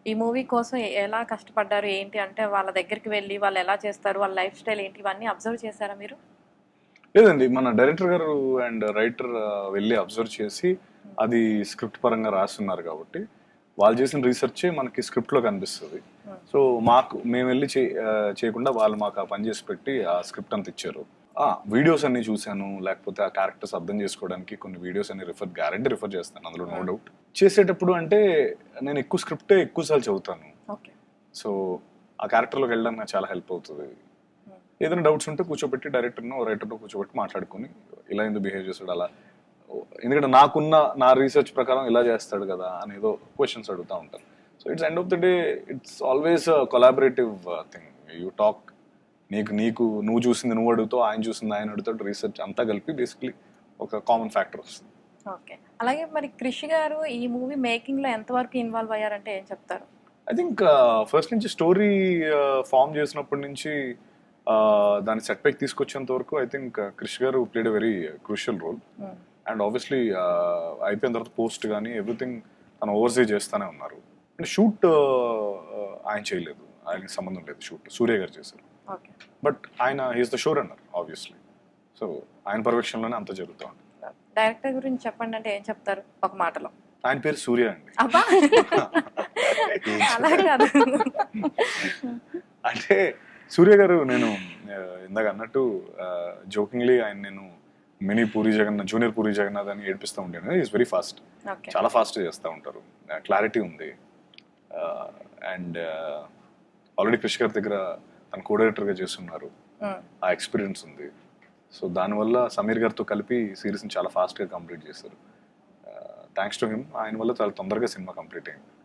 ఈ మూవీ కోసం ఎలా కష్టపడ్డారు ఏంటి అంటే వాళ్ళ దగ్గరికి వెళ్ళి వాళ్ళు ఎలా చేస్తారు వాళ్ళ లైఫ్ స్టైల్ ఏంటి ఇవన్నీ అబ్జర్వ్ చేశారా మీరు? లేదండి, మన డైరెక్టర్ గారు అండ్ రైటర్ వెళ్ళి అబ్జర్వ్ చేసి అది స్క్రిప్ట్ పరంగా రాస్తున్నారు కాబట్టి వాళ్ళు చేసిన రీసెర్చే మనకి స్క్రిప్ట్లో కనిపిస్తుంది. సో మేము వెళ్ళి చేయకుండా వాళ్ళు మాకు ఆ పని చేసి పెట్టి ఆ స్క్రిప్ట్ అంత ఇచ్చారు. వీడియోస్ అన్ని చూశాను, లేకపోతే ఆ క్యారెక్టర్స్ అర్థం చేసుకోవడానికి కొన్ని వీడియోస్ అన్ని గ్యారంటీ రిఫర్ చేస్తాను, అందులో నో డౌట్. చేసేటప్పుడు అంటే నేను ఎక్కువ స్క్రిప్టే ఎక్కువసార్లు చదువుతాను. సో ఆ క్యారెక్టర్లోకి వెళ్ళడానికి నాకు చాలా హెల్ప్ అవుతుంది. ఏదైనా డౌట్స్ ఉంటే కూర్చోబెట్టి డైరెక్టర్ను రైటర్ను కూర్చోబెట్టి మాట్లాడుకుని ఇలా ఎందుకు బిహేవ్ చేస్తాడు అలా, ఎందుకంటే నాకున్న నా రీసెర్చ్ ప్రకారం ఇలా చేస్తాడు కదా అనేదో క్వశ్చన్స్ అడుగుతూ ఉంటాను. So it's end of the day it's always collaborative thing. You talk, నీకు నువ్వు చూసింది నువ్వు అడుగుతావు, ఆయన చూసింది ఆయన అడుగుతాడు, రీసెర్చ్ అంతా కలిపి బేసిక్లీ ఒక కామన్ ఫ్యాక్టర్ వస్తుంది. ఓకే, అలాగే మరి క్రిష్ గారు ఈ మూవీ మేకింగ్ లో ఎంతవరకు ఇన్వాల్వ్ అయ్యారంటే ఏం చెప్తారు? ఐ థింక్ ఫస్ట్ నుంచి స్టోరీ ఫామ్ చేసినప్పటి నుంచి దాన్ని సెట్ పైకి తీసుకొచ్చేంత వరకు ఐ థింక్ క్రిష్ గారు played a very crucial role. And obviously అయిపోయిన తర్వాత పోస్ట్ కానీ ఎవ్రీథింగ్ తను ఓవర్సీ చేస్తూనే ఉన్నారు. అంటే షూట్ ఆయన చేయలేదు, ఆయనకి సంబంధం లేదు, షూట్ సూర్య గారు చేశారు. బట్ ఆయన he's the show runner obviously. So ఆయన పర్యవేక్షణలోనే అంత జరుగుతూ ఉంటుంది. డైరెక్టర్ గురించి చెప్పండి అంటే ఏం చెప్తారు ఒక మాటలో? ఆయన పేరు సూర్య అండి. అలా కాదు అంటే సూర్య గారు, నేను ఇందాక అన్నట్టు జోకింగ్లీ ఆయన నేను మినీ పూరి జగన్నాథ్, జూనియర్ పూరి జగన్నాథ్ అని ఏడిపిస్తూ ఉంటాను. ఈజ్ వెరీ ఫాస్ట్, చాలా ఫాస్ట్ చేస్తూ ఉంటారు, క్లారిటీ ఉంది. అండ్ ఆల్రెడీ క్రిష్ గారి దగ్గర తన కో డైరెక్టర్గా చేస్తున్నారు, ఆ ఎక్స్పీరియన్స్ ఉంది. సో దానివల్ల సమీర్ గారితో కలిపి సిరీస్ని చాలా ఫాస్ట్గా కంప్లీట్ చేశారు. థ్యాంక్స్ టు హిమ్, ఆయన వల్ల చాలా తొందరగా సినిమా కంప్లీట్ అయింది.